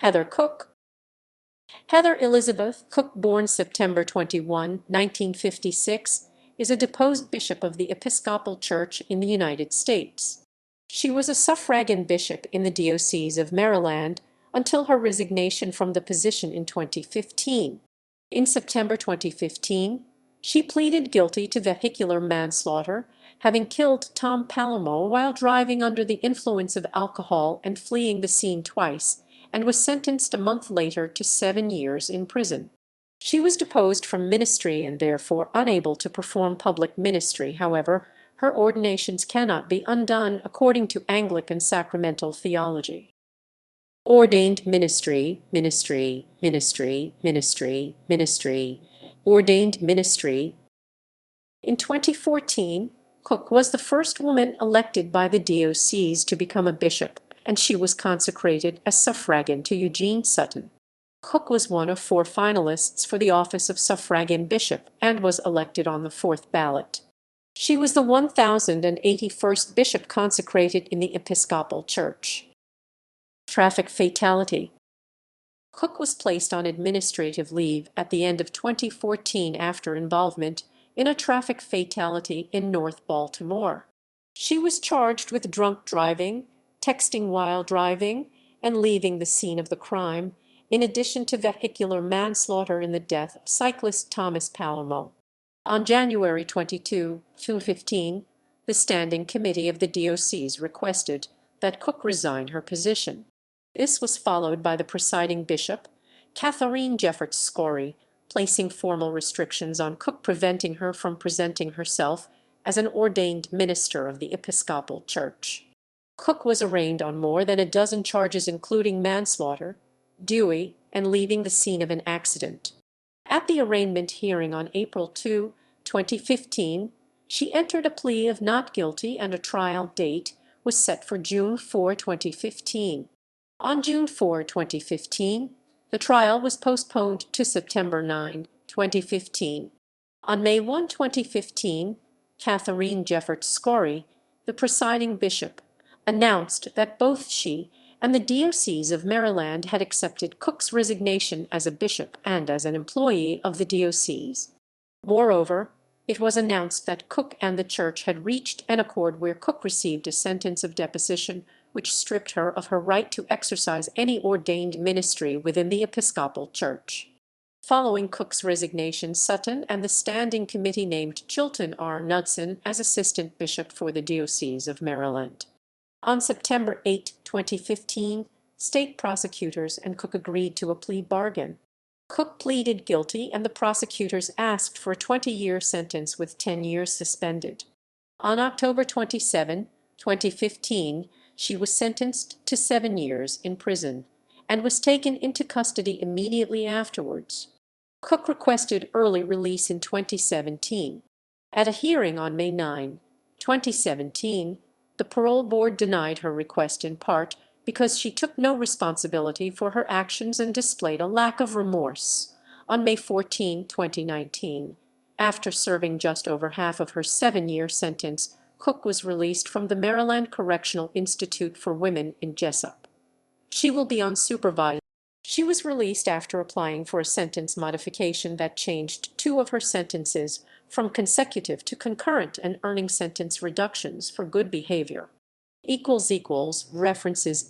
Heather Cook. Heather Elizabeth Cook, born September 21, 1956, is a deposed bishop of the Episcopal Church in the United States. She was a suffragan bishop in the Diocese of Maryland until her resignation from the position in 2015. In September 2015, she pleaded guilty to vehicular manslaughter, having killed Tom Palermo while driving under the influence of alcohol and fleeing the scene twice, and was sentenced a month later to 7 years in prison. She was deposed from ministry and therefore unable to perform public ministry. However, her ordinations cannot be undone according to Anglican sacramental theology. Ordained ministry, ministry, ministry, ministry, ministry, ordained ministry. In 2014, Cook was the first woman elected by the diocese to become a bishop, and she was consecrated as suffragan to Eugene Sutton. Cook was one of 4 finalists for the office of suffragan bishop and was elected on the 4th ballot. She was the 1081st bishop consecrated in the Episcopal Church. Traffic fatality. Cook was placed on administrative leave at the end of 2014 after involvement in a traffic fatality in North Baltimore. She was charged with drunk driving, texting while driving, and leaving the scene of the crime, in addition to vehicular manslaughter in the death of cyclist Thomas Palermo. On January 22, 2015, the Standing Committee of the Diocese requested that Cook resign her position. This was followed by the presiding bishop, Catherine Jefferts Scory, placing formal restrictions on Cook, preventing her from presenting herself as an ordained minister of the Episcopal Church. Cook was arraigned on more than a dozen charges including manslaughter, duty, and leaving the scene of an accident. At the arraignment hearing on April 2, 2015, she entered a plea of not guilty and a trial date was set for June 4, 2015. On June 4, 2015, the trial was postponed to September 9, 2015. On May 1, 2015, Catherine Jefferts Scory, the presiding bishop, announced that both she and the Diocese of Maryland had accepted Cook's resignation as a bishop and as an employee of the diocese. Moreover, it was announced that Cook and the church had reached an accord where Cook received a sentence of deposition which stripped her of her right to exercise any ordained ministry within the Episcopal Church. Following Cook's resignation, Sutton and the Standing Committee named Chilton R. Knudsen as Assistant Bishop for the Diocese of Maryland. On September 8, 2015, state prosecutors and Cook agreed to a plea bargain. Cook pleaded guilty and the prosecutors asked for a 20-year sentence with 10 years suspended. On October 27, 2015, she was sentenced to 7 years in prison and was taken into custody immediately afterwards. Cook requested early release in 2017. At a hearing on May 9, 2017, the parole board denied her request in part because she took no responsibility for her actions and displayed a lack of remorse. On May 14, 2019, after serving just over half of her 7-year sentence, Cook was released from the Maryland Correctional Institute for Women in Jessup. She will be unsupervised. She was released after applying for a sentence modification that changed 2 of her sentences from consecutive to concurrent and earning sentence reductions for good behavior. References